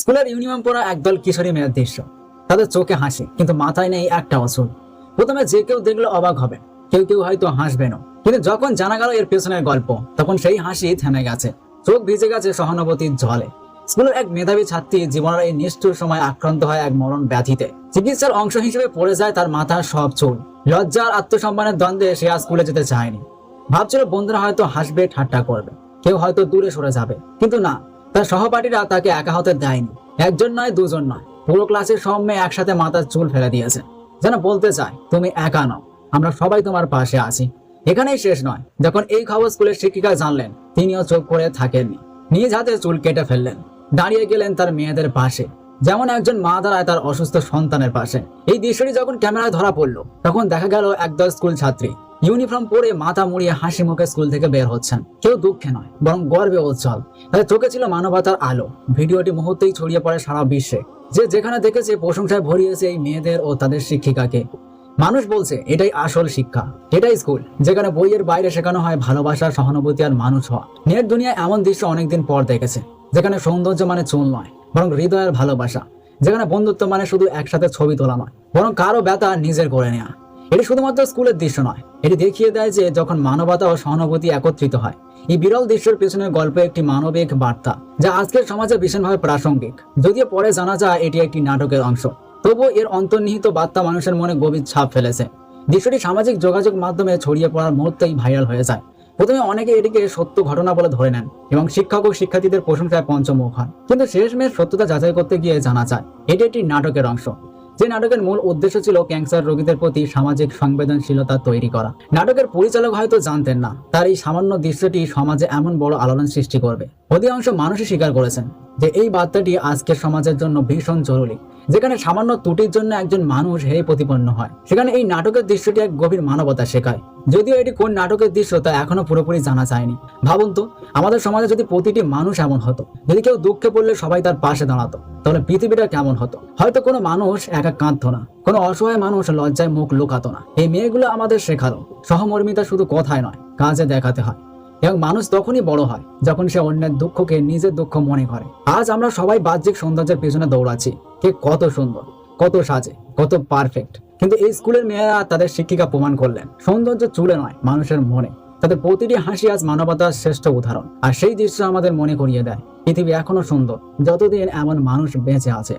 স্কুলের ইউনিফর্ম পরা একদল কিশোরী মেয়ের দৃশ্য। তাদের চোখে হাসি, কিন্তু মাথায় নেই একটাও চুল। প্রথমে যে কেউ দেখলে অবাক হবে, কেউ কেউ হয়তো হাসবেনও, কিন্তু যখন জানা গেল এর পেছনের গল্প, তখন সেই হাসি থেমে গেছে, চোখ ভিজে গেছে সহানুভূতির জলে। স্কুলের এক মেধাবী ছাত্রী জীবনের এই নিষ্ঠুর সময় আক্রান্ত হয় এক মরণ ব্যাধিতে। চিকিৎসার অংশ হিসেবে পড়ে যায় তার মাথার সব চুল। লজ্জা আর আত্মসম্মানের দ্বন্দ্বে সে আর স্কুলে যেতে চায়নি। ভাবছিল বন্ধুরা হয়তো হাসবে, ঠাট্টা করবে, কেউ হয়তো দূরে সরে যাবে, কিন্তু না, তার সহপাঠীরা তাকে একা হতে দেয়নি। একজন নয়, দুজন নয়, পুরো ক্লাসের সব মেয়ে একসাথে মাথার চুল ফেলে দিয়েছে, যেন বলতে চায় তুমি একা নও, আমরা সবাই তোমার পাশে আছি। এখানেই শেষ নয়, যখন এই খবর স্কুলের শিক্ষিকা জানলেন, তিনিও চোখ করে থাকেননি, নিজ হাতে চুল কেটে ফেললেন। দাঁড়িয়ে গেলেন তার মেয়েদের পাশে, যেমন একজন মা দাঁড়ায় তার অসুস্থ সন্তানের পাশে। এই দৃশ্যটি যখন ক্যামেরায় ধরা পড়লো, তখন দেখা গেল একদল স্কুল ছাত্রী ইউনিফর্ম পরে মাথা মুড়িয়ে হাসি মুখে স্কুল থেকে বের হচ্ছেন। কেউ দুঃখে নয়, বরং গর্বে উজ্জ্বল। তাদের চোখে ছিল মানবতার আলো। ভিডিওটি মুহূর্তেই ছড়িয়ে পড়ে সারা বিশ্বে। যে যেখানে দেখেছে প্রশংসায় ভরিয়েছে এই মেয়েদের ও তাদের শিক্ষিকাকে। মানুষ বলছে এটাই আসল শিক্ষা, এটাই স্কুল, যেখানে বইয়ের বাইরে শেখানো হয় ভালোবাসা, সহানুভূতি আর মানুষ হওয়া। নেট দুনিয়ায় এমন দৃশ্য অনেকদিন পর দেখেছে, যেখানে সৌন্দর্য মানে চুল নয়, বরং হৃদয়ের ভালোবাসা। যেখানে বন্ধুত্ব মানে শুধু একসাথে ছবি তোলা নয়, বরং কারো ব্যথা নিজের করে নেওয়া। এটি শুধুমাত্র স্কুলের দৃশ্য নয়, এটি দেখিয়ে দেয় যে যখন মানবতা ও সহানুভূতি একত্রিত হয়, এই বিরল দৃশ্যের পেছনের গল্প একটি মানবিক বার্তা, যা আজকের সমাজে ভীষণভাবে প্রাসঙ্গিক। যদিও পরে জানা যায় এটি একটি নাটকের অংশ, তবুও এর অন্তর্নিহিত বার্তা মানুষের মনে গভীর ছাপ ফেলেছে। দৃশ্যটি সামাজিক যোগাযোগ মাধ্যমে ছড়িয়ে পড়ার মুহূর্তেই ভাইরাল হয়ে যায়। প্রথমে অনেকে এটিকে সত্য ঘটনা বলে ধরে নেন এবং শিক্ষক ও শিক্ষার্থীদের প্রশংসায় পঞ্চমুখ হন, কিন্তু শেষমেশ সত্যতা যাচাই করতে গিয়ে জানা যায় এটি একটি নাটকের অংশ। যে নাটকের মূল উদ্দেশ্য ছিল ক্যান্সার রোগীদের প্রতি সামাজিক সংবেদনশীলতা তৈরি করা। নাটকের পরিচালক হয়তো জানতেন না তার এই সামান্য দৃশ্যটি সমাজে এমন বড় আলোড়ন সৃষ্টি করবে। অধিকাংশ মানুষই স্বীকার করেছেন যে এই বার্তাটি আজকের সমাজের জন্য ভীষণ জরুরি। যেখানে সামান্য ত্রুটির জন্য একজন মানুষ হেয় প্রতিপন্ন হয়, সেখানে এই নাটকের দৃশ্যটি এক গভীর মানবতা শেখায়। যদিও এটি কোন নাটকের দৃশ্য তা এখনো পুরোপুরি জানা যায়নি। ভাবুন তো, আমাদের সমাজে যদি প্রতিটি মানুষ এমন হতো, যদি কেউ দুঃখে পড়লে সবাই তার পাশে দাঁড়াতো, তাহলে পৃথিবীটা কেমন হতো? হয়তো কোনো মানুষ একা কাঁদতো না, কোনো অসহায় মানুষ লজ্জায় মুখ লুকাতো না। এই মেয়েগুলো আমাদের শেখালো সহমর্মিতা শুধু কথায় নয়, কাজে দেখাতে হয়। এবং মানুষ তখনই বড় হয় যখন সে অন্যের দুঃখকে নিজের দুঃখ মনে করে। আজ আমরা সবাই বাহ্যিক সৌন্দর্যের পেছনে দৌড়াচ্ছি, কে কত সুন্দর, কত সাজে, কত পারফেক্ট, কিন্তু এই স্কুলের মেয়েরা তাদের শিক্ষিকা প্রমাণ করলেন সৌন্দর্য চুলে নয়, মানুষের মনে। তাদের প্রতিটি হাসি আজ মানবতার শ্রেষ্ঠ উদাহরণ। আর সেই দৃশ্য আমাদের মনে করিয়ে দেয় পৃথিবী এখনো সুন্দর যতদিন এমন মানুষ বেঁচে আছে।